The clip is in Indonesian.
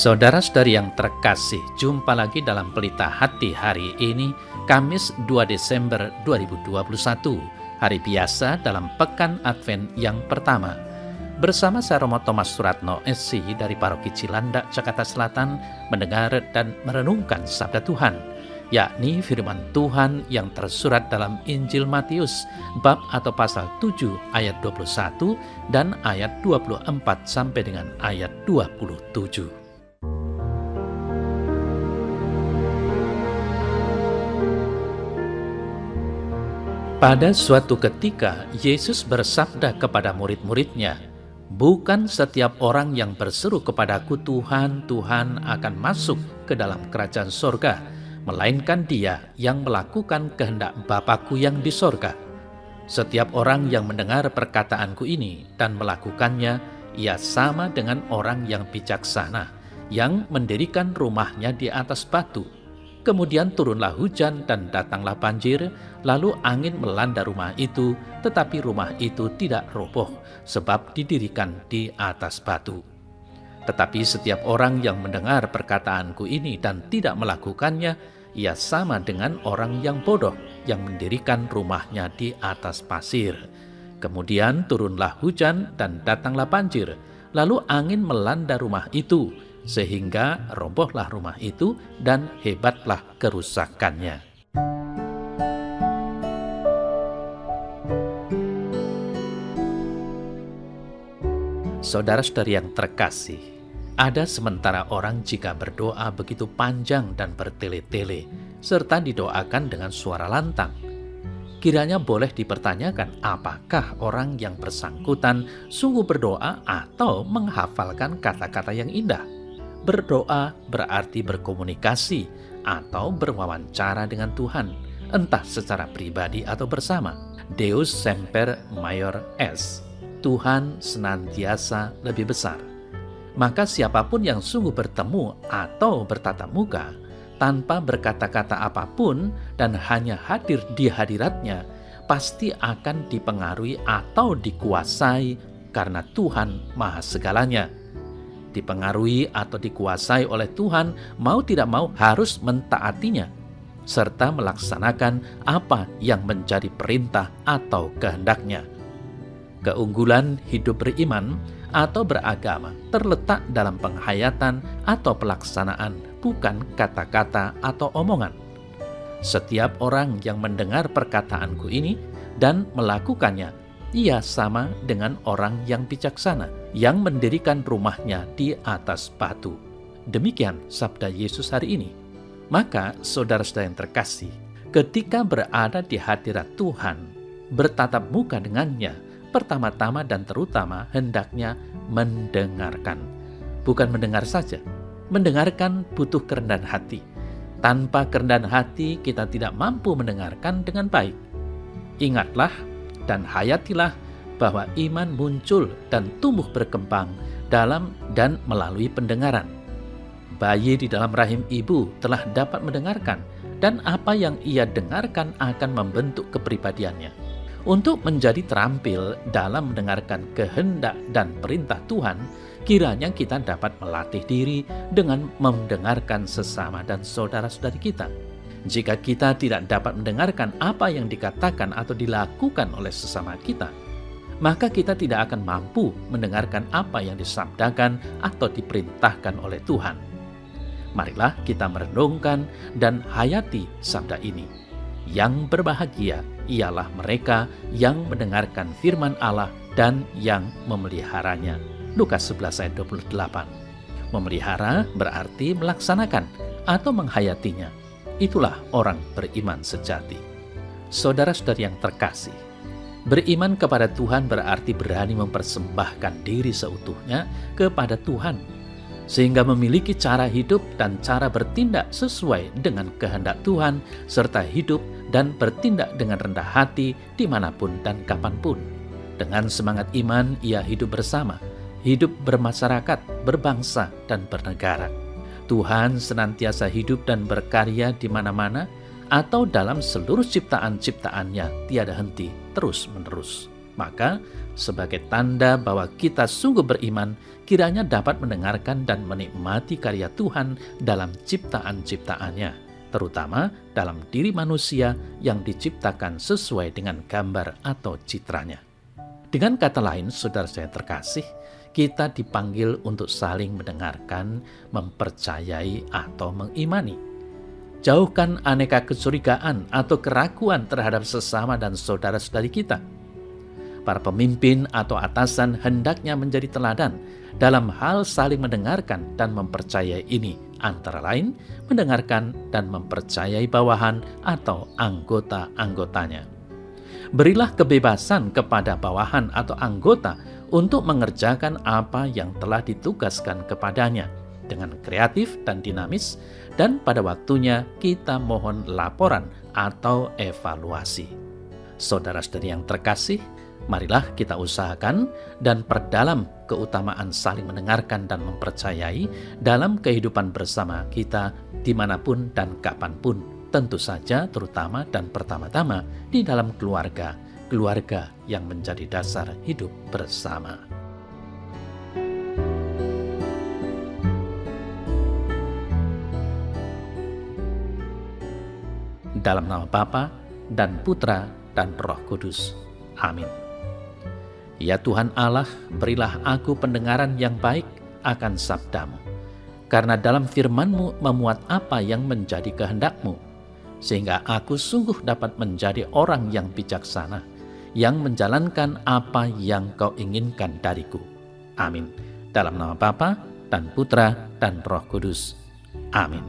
Saudara-saudari yang terkasih, jumpa lagi dalam Pelita Hati hari ini, Kamis 2 Desember 2021, hari biasa dalam Pekan Advent yang pertama. Bersama saya Romo Thomas Suratno, SC dari Paroki Cilandak, Jakarta Selatan, mendengar dan merenungkan Sabda Tuhan, yakni firman Tuhan yang tersurat dalam Injil Matius, bab atau pasal 7 ayat 21 dan ayat 24 sampai dengan ayat 27. Pada suatu ketika, Yesus bersabda kepada murid-muridnya, "Bukan setiap orang yang berseru kepadaku, Tuhan, Tuhan, akan masuk ke dalam kerajaan sorga, melainkan dia yang melakukan kehendak Bapa-Ku yang di sorga. Setiap orang yang mendengar perkataanku ini dan melakukannya, ia sama dengan orang yang bijaksana, yang mendirikan rumahnya di atas batu. Kemudian turunlah hujan dan datanglah banjir, lalu angin melanda rumah itu, tetapi rumah itu tidak roboh, sebab didirikan di atas batu. Tetapi setiap orang yang mendengar perkataanku ini dan tidak melakukannya, ia sama dengan orang yang bodoh, yang mendirikan rumahnya di atas pasir. Kemudian turunlah hujan dan datanglah banjir, lalu angin melanda rumah itu, sehingga robohlah rumah itu dan hebatlah kerusakannya." Saudara-saudari yang terkasih, ada sementara orang jika berdoa begitu panjang dan bertele-tele, serta didoakan dengan suara lantang. Kiranya boleh dipertanyakan, apakah orang yang bersangkutan sungguh berdoa atau menghafalkan kata-kata yang indah? Berdoa berarti berkomunikasi atau berwawancara dengan Tuhan, entah secara pribadi atau bersama. Deus semper maior est, Tuhan senantiasa lebih besar. Maka siapapun yang sungguh bertemu atau bertatap muka, tanpa berkata-kata apapun dan hanya hadir di hadiratnya, pasti akan dipengaruhi atau dikuasai karena Tuhan Maha Segalanya. Dipengaruhi atau dikuasai oleh Tuhan, mau tidak mau harus mentaatinya, serta melaksanakan apa yang menjadi perintah atau kehendaknya. Keunggulan hidup beriman atau beragama terletak dalam penghayatan atau pelaksanaan, bukan kata-kata atau omongan. Setiap orang yang mendengar perkataanku ini dan melakukannya, ia sama dengan orang yang bijaksana, yang mendirikan rumahnya di atas batu. Demikian sabda Yesus hari ini. Maka saudara-saudara yang terkasih, ketika berada di hadirat Tuhan, bertatap muka dengannya, pertama-tama dan terutama hendaknya mendengarkan. Bukan mendengar saja, mendengarkan butuh kerendahan hati. Tanpa kerendahan hati, kita tidak mampu mendengarkan dengan baik. Ingatlah dan hayatilah bahwa iman muncul dan tumbuh berkembang dalam dan melalui pendengaran. Bayi di dalam rahim ibu telah dapat mendengarkan, dan apa yang ia dengarkan akan membentuk kepribadiannya. Untuk menjadi terampil dalam mendengarkan kehendak dan perintah Tuhan, kiranya kita dapat melatih diri dengan mendengarkan sesama dan saudara-saudari kita. Jika kita tidak dapat mendengarkan apa yang dikatakan atau dilakukan oleh sesama kita, maka kita tidak akan mampu mendengarkan apa yang disabdakan atau diperintahkan oleh Tuhan. Marilah kita merenungkan dan hayati sabda ini. Yang berbahagia ialah mereka yang mendengarkan firman Allah dan yang memeliharanya. Lukas 11 ayat 28. Memelihara berarti melaksanakan atau menghayatinya. Itulah orang beriman sejati. Saudara-saudari yang terkasih, beriman kepada Tuhan berarti berani mempersembahkan diri seutuhnya kepada Tuhan, sehingga memiliki cara hidup dan cara bertindak sesuai dengan kehendak Tuhan, serta hidup dan bertindak dengan rendah hati dimanapun dan kapanpun. Dengan semangat iman, ia hidup bersama, hidup bermasyarakat, berbangsa, dan bernegara. Tuhan senantiasa hidup dan berkarya di mana-mana atau dalam seluruh ciptaan-ciptaannya tiada henti terus-menerus. Maka, sebagai tanda bahwa kita sungguh beriman, kiranya dapat mendengarkan dan menikmati karya Tuhan dalam ciptaan-ciptaannya, terutama dalam diri manusia yang diciptakan sesuai dengan gambar atau citranya. Dengan kata lain, saudara saya terkasih, kita dipanggil untuk saling mendengarkan, mempercayai, atau mengimani. Jauhkan aneka kecurigaan atau keraguan terhadap sesama dan saudara-saudari kita. Para pemimpin atau atasan hendaknya menjadi teladan dalam hal saling mendengarkan dan mempercayai ini, antara lain mendengarkan dan mempercayai bawahan atau anggota-anggotanya. Berilah kebebasan kepada bawahan atau anggota untuk mengerjakan apa yang telah ditugaskan kepadanya dengan kreatif dan dinamis, dan pada waktunya kita mohon laporan atau evaluasi. Saudara-saudari yang terkasih, marilah kita usahakan dan perdalam keutamaan saling mendengarkan dan mempercayai dalam kehidupan bersama kita dimanapun dan kapanpun. Tentu saja terutama dan pertama-tama di dalam keluarga yang menjadi dasar hidup bersama. Dalam nama Bapa dan Putra dan Roh Kudus. Amin. Ya Tuhan Allah, berilah aku pendengaran yang baik akan sabda-Mu, karena dalam firman-Mu memuat apa yang menjadi kehendak-Mu, sehingga aku sungguh dapat menjadi orang yang bijaksana, yang menjalankan apa yang Kau inginkan dariku. Amin. Dalam nama Bapa dan Putra dan Roh Kudus. Amin.